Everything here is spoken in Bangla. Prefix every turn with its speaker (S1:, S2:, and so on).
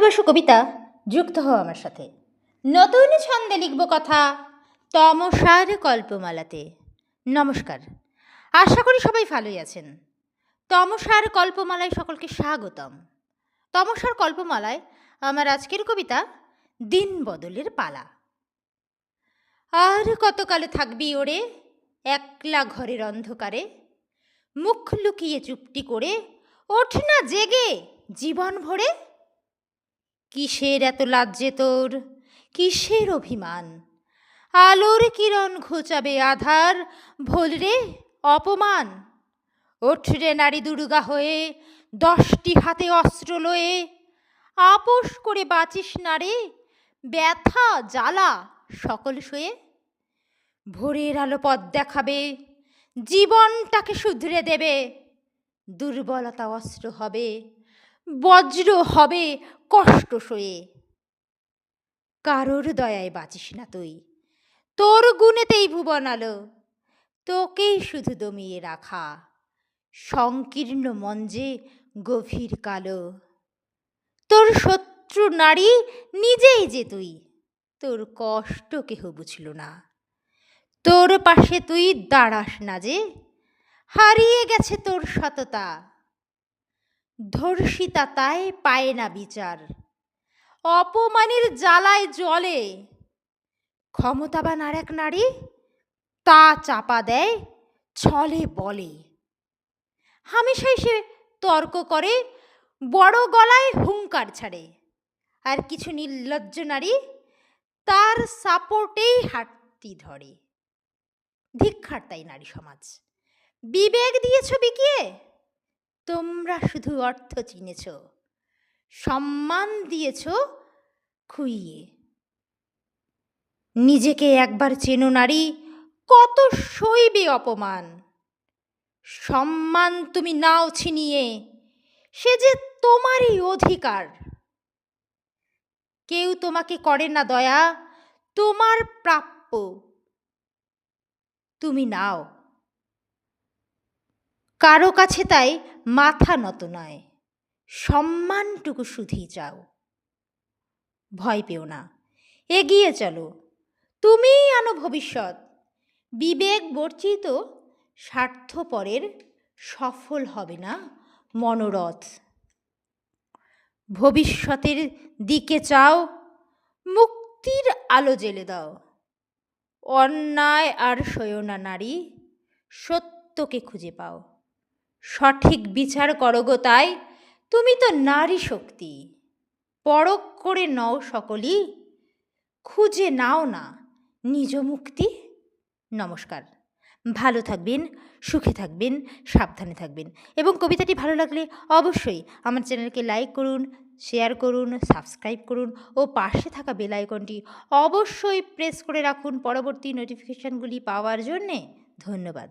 S1: ভালোবাসো কবিতা যুক্ত হও আমার সাথে। নতুন ছন্দে লিখব কথা তমসার কল্পমালাতে। নমস্কার, আশা করি সবাই ভালোই আছেন। তমসার কল্পমালায় সকলকে স্বাগতম। তমসার কল্পমালায় আমার আজকের কবিতা দিন বদলের পালা। আর কতকালে থাকবি ওরে একলা ঘরের অন্ধকারে, মুখ লুকিয়ে চুপটি করে ওঠ না জেগে জীবন ভরে। কিসের এত লাজ্জে তোর, কিসের অভিমান, আলোর কিরণ ঘোচাবে আধার ভোলরে অপমান। ওঠ রে নারী দুর্গা হয়ে 10টি হাতে অস্ত্র লয়ে, আপোষ করে বাঁচিস না রে ব্যথা জ্বালা সকল সয়ে। ভোরের আলো পথ দেখাবে, জীবনটাকে শুধরে দেবে, দুর্বলতা অস্ত্র হবে, বজ্র হবে কষ্ট সয়ে। কারোর দয়ায় বাঁচিস না তুই, তোর গুণেতেই ভুবন আলো, তোকেই শুধু দমিয়ে রাখা সংকীর্ণ মঞ্জে গভীর কালো। তোর শত্রু নারী নিজেই যে তুই, তোর কষ্ট কেহ বুঝল না। তোর পাশে তুই দাঁড়াস না যে, হারিয়ে গেছে তোর সততা। ধর্ষিতা তাই পায় না বিচার, অপমানের জ্বালায় জ্বলে। ক্ষমতাবান আর এক নারী তা চাপা দেয় ছলে বলে। হামেশাই সে তর্ক করে, বড় গলায় হুঙ্কার ছাড়ে। আর কিছু নির্লজ্জ নারী তার সাপোর্টেই হাঁটতি ধরে। ধিক্কার তাই নারী সমাজ, বিবেক দিয়েছ বিকিয়ে, তোমরা শুধু অর্থ চিনেছ, সম্মান দিয়েছ খুইয়ে। নিজেকে একবার চেনো নারী, কত সইবে অপমান। সম্মান তুমি নাও ছিনিয়ে, সে যে তোমারই অধিকার। কেউ তোমাকে করে না দয়া, তোমার প্রাপ্য তুমি নাও। কারো কাছে তাই মাথা নত নয়, সম্মানটুকু শুধুই চাও। ভয় পেও না, এগিয়ে চলো, তুমিই আনো ভবিষ্যৎ। বিবেক বর্জিত স্বার্থপরের সফল হবে না মনোরথ। ভবিষ্যতের দিকে চাও, মুক্তির আলো জ্বেলে দাও। অন্যায় আর সইও না নারী, সত্যকে খুঁজে পাও। সঠিক বিচার করো গো তাই, তুমি তো নারী শক্তি। পরখ করে নও সকলই, খুঁজে নাও না নিজ মুক্তি। নমস্কার, ভালো থাকবেন, সুখে থাকবেন, সাবধানে থাকবেন। এবং কবিতাটি ভালো লাগলে অবশ্যই আমার চ্যানেলকে লাইক করুন, শেয়ার করুন, সাবস্ক্রাইব করুন ও পাশে থাকা বেল আইকনটি অবশ্যই প্রেস করে রাখুন পরবর্তী নোটিফিকেশানগুলি পাওয়ার জন্যে। ধন্যবাদ।